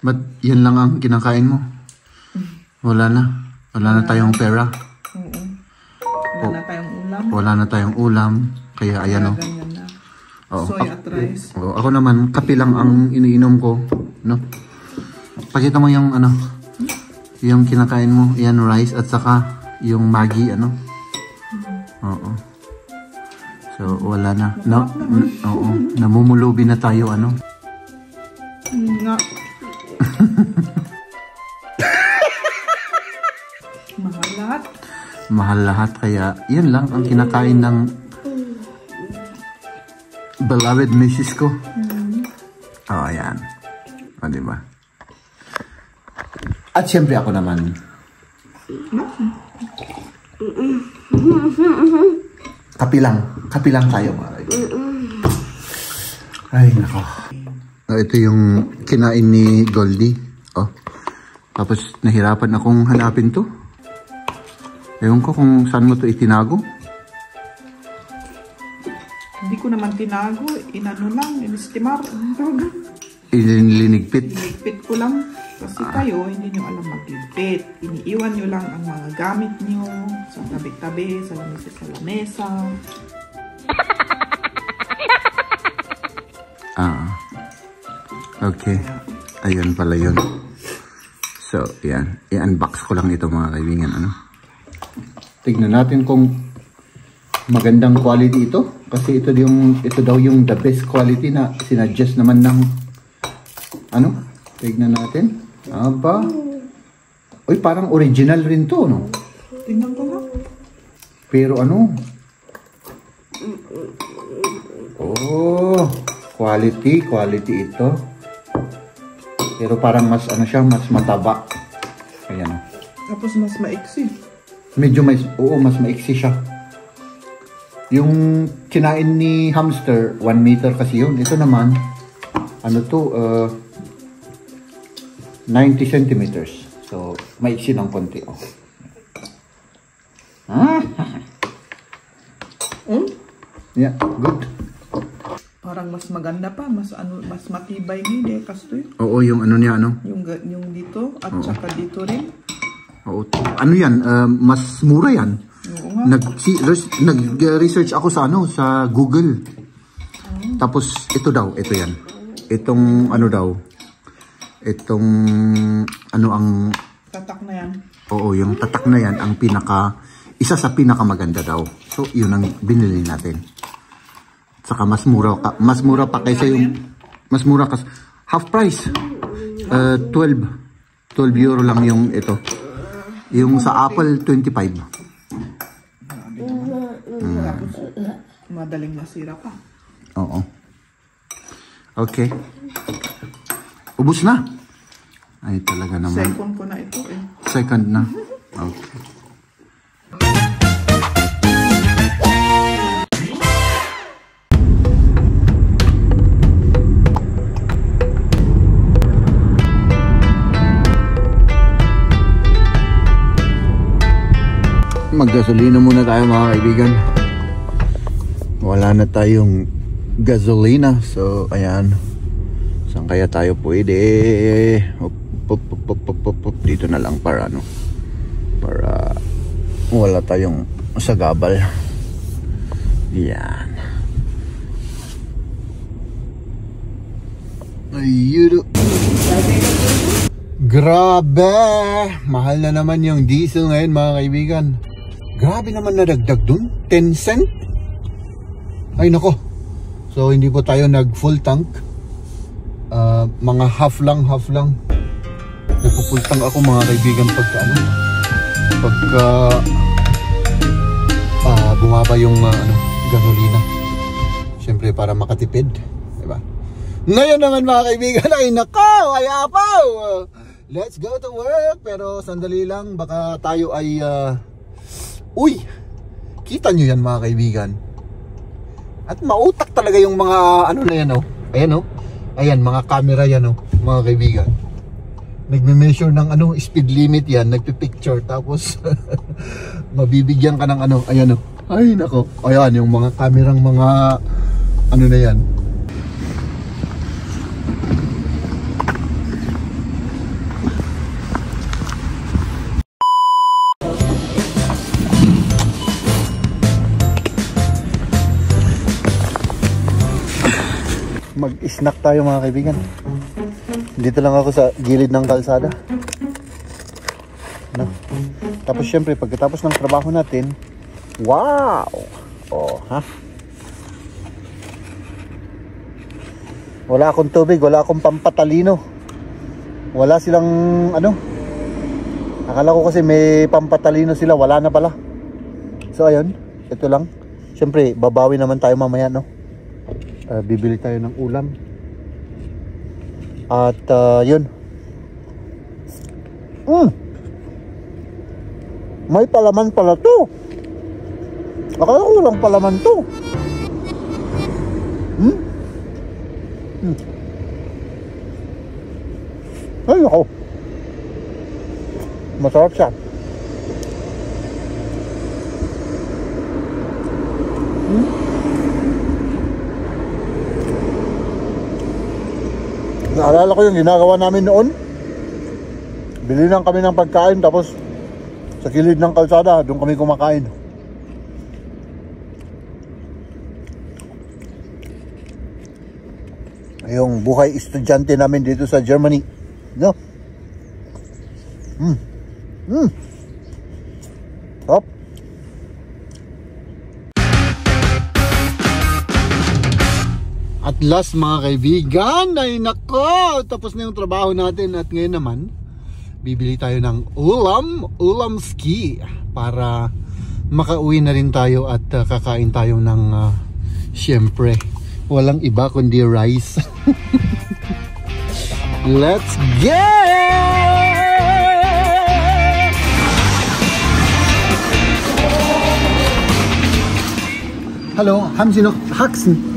Ba't yan lang ang kinakain mo? Wala na. Wala na tayong pera. Oo. Wala na tayong ulam. Wala na tayong ulam. Kaya ayan o. Ganyan na. Oh, Soy at rice. Oh, ako naman, kape lang ang iniinom ko. No? Pakita mo yung ano, yung kinakain mo. Yan, rice at saka yung Maggi, ano. Oo. So, wala na. No, oo. Namumulubi na tayo, ano. Nga. Mahal lahat. Mahal lahat. Kaya, yan lang ang kinakain ng beloved Mrs. ko. Oh, ayan. O, diba? At syempre ako naman. Kapi lang tayo, mga kaibigan. Ay, nako. Ito yung kinain ni Goldie. Oh. Tapos nahirapan akong hanapin to. Ewan ko kung saan mo to itinago. Hindi ko naman tinago. Inano lang. Inistimar. Ilinigpit. Iligpit ko lang. Kasi kayo, hindi nyo alam magligpit. Iniiwan nyo lang ang mga gamit nyo sa tabi-tabi, sa lamesa. Okay. Ayun pala yun. So, yan. I-unbox ko lang ito, mga kaibigan. Ano? Tignan natin kung magandang quality ito. Kasi ito daw yung the best quality na sinuggest naman ng ano? Tignan natin. Aba. Uy, parang original rin to, no? Tingnan ko lang. Pero ano? Oh, quality ito. Pero parang mas ano siya, mas mataba. Ayan. Tapos mas maiksi. Medyo mas maiksi siya. Yung kinain ni hamster, 1 meter kasi yun. Ito naman, ano to, 90 centimeters. So, maiksi ng konti. Oh. Yeah, good. Parang mas maganda pa, mas matibay ni kastoy. Oo, yung ano niya, ano? Yung dito at saka dito rin. Oo. Ano yan? Mas mura yan. Oo nga. Nag-research ako sa sa Google. Tapos ito yan. Itong ano daw? Itong ano ang tatak na yan. Oo, yung tatak na yan ang isa sa pinakamaganda daw. So, yun ang binili natin. Saka mas mura pa kaysa yung mas mura kasi half price. 12 euro lang yung ito. Yung sa Apple 25. Madaling masira pa. Oo. Okay. Ubus na. Ay talaga naman. Second ko na ito eh. Second na. Okay. Maggasolina muna tayo, mga kaibigan. Wala na tayong gasolina. So, ayan. Saan kaya tayo pwede? Dito na lang para para wala tayong sagabal. Yan. Ayun. Grabe! Mahal na naman yung diesel ngayon, mga kaibigan. Grabe naman nadagdag dun. 10 cent? Ay nako. So hindi po tayo nag full tank. Mga half lang. Nagpo-full tank ako, mga kaibigan, pagka bumaba yung gasolina. Siyempre para makatipid, diba? Ngayon naman, mga kaibigan, ay nako, ay apaw! Let's go to work. Pero sandali lang, baka tayo ay uy, kita nyo yan, mga kaibigan. At mautak talaga yung mga na yan, oh. Ayan, oh. Ayan, mga camera yan, oh, mga kaibigan. Nagme-measure ng speed limit yan, nagpi-picture, tapos mabibigyan ka ng ayan, oh. Ay nako, ayan yung mga kamerang mga na yan. Snack tayo mga kaibigan. Dito lang ako sa gilid ng kalsada. No? Tapos syempre pagkatapos ng trabaho natin, wow! Oh, ha? Wala akong tubig, wala akong pampatalino. Wala silang ano. Akala ko kasi may pampatalino sila, wala na pala. So ayun, ito lang. Syempre babawi naman tayo mamaya, no? Bibili tayo ng ulam. At yun. May palaman pala to. Akala ko walang palaman to. Ay ako. Masarap siya. Naalala ko yung ginagawa namin noon. Bili lang kami ng pagkain tapos sa gilid ng kalsada doon kami kumakain. Yung buhay estudyante namin dito sa Germany, no? Hop. At last mga kaibigan, ay nako, tapos na yung trabaho natin at ngayon naman bibili tayo ng ulam ski para makauwi na rin tayo at kakain tayo ng syempre walang iba kundi rice. Let's get! Hallo, haben Sie noch Haxen?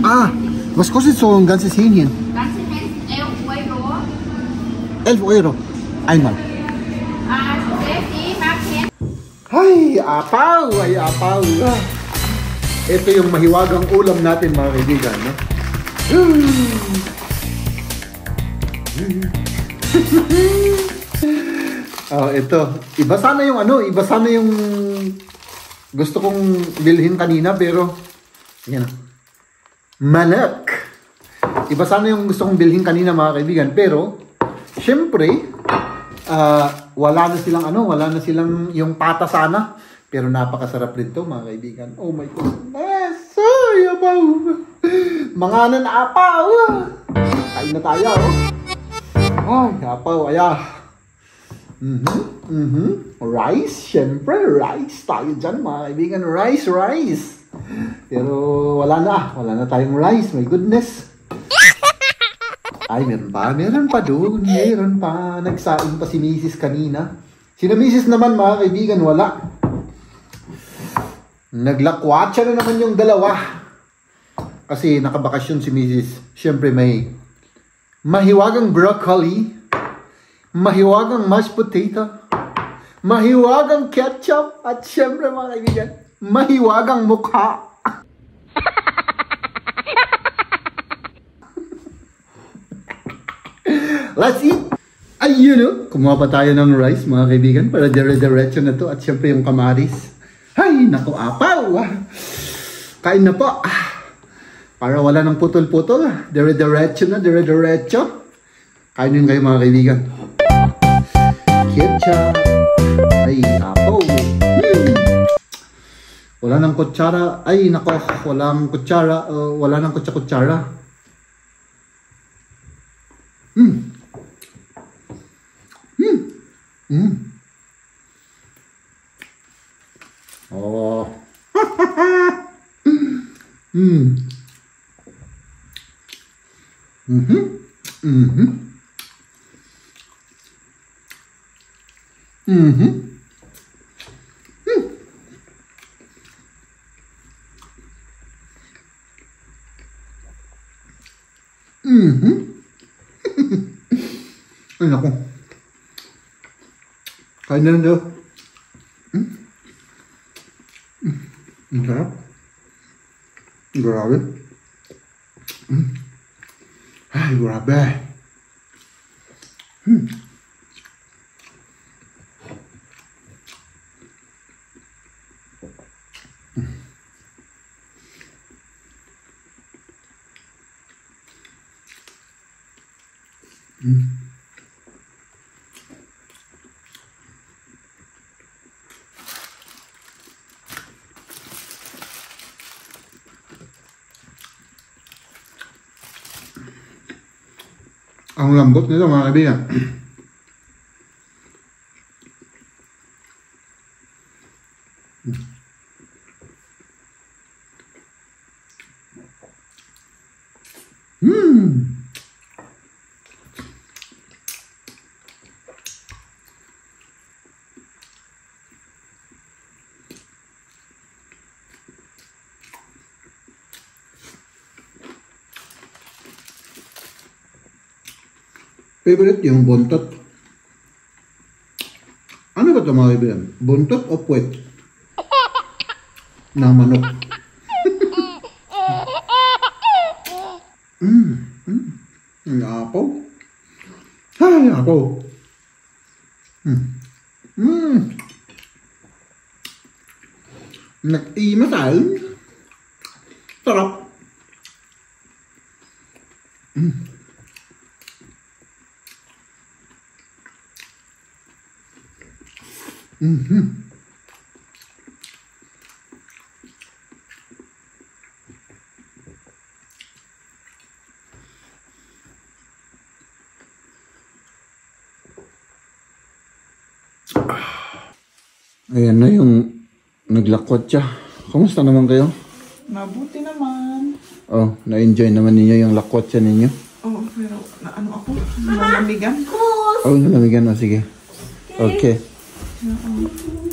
Ah, was kostet so ein ganzes Hähnchen? Ganzes Hähnchen 11 Euro. 11 Euro. Einmal. Ay, apaw! Ay, apaw! Ito yung mahiwagang ulam natin mga kaibigan, no? Oh, ito. Iba sana yung ano, iba sana yung gusto kong bilhin kanina pero yan. Manok. Iba sana yung gusto kong bilhin kanina mga kaibigan pero syempre wala na silang ano, wala na silang yung pata sana. Pero napakasarap rin to mga kaibigan. Oh my goodness. Ay, apaw. Mga apaw. Kain na tayo. Oh. Ay, apaw. Aya. Rice. Syempre, rice tayo dyan mga kaibigan. Rice. Pero wala na tayong rice. My goodness. Ay, meron pa doon. Meron pa. Nagsaing pa si Mrs. kanina. Si Mrs. naman mga kaibigan, wala. Naglakwatsa na naman yung dalawa. Kasi nakabakasyon si Mrs. Siyempre may mahiwagang broccoli, mahiwagang mashed potato, mahiwagang ketchup, at siyempre mga kaibigan, mahiwagang mukha. Let's eat! Ayun o, kumuha pa tayo ng rice mga kaibigan para dire-diretso na to at siyempre yung kamaris. Ay, naku, apaw! Kain na po. Para wala ng putol-putol. Dire-diretso na, dire-diretso. Kainin kayo mga kaibigan. Ketchup. Ay, apaw. Wala ng kutsara. Ay, naku, walang kutsara. Wala ng kutsa-kutsara. Oh. Ay, naku. Kain na lang daw. Ang sarap. Grabe. Ay, grabe. Ang lambot nito mga kaibigan. Favorite yung buntot. Ano ba ito mga kaibigan? Buntot o puwet? Ng manok. Ang apaw. Ay, apaw. Nag-imasal. Sarap. Ayan na yung naglakwat siya. Kumusta naman kayo? Mabuti naman. Oh, na-enjoy naman ninyo yung lakwat siya ninyo? Oo, pero ano ako? Nalamigan. Oh, nalamigan na. Sige. Okay. Oo.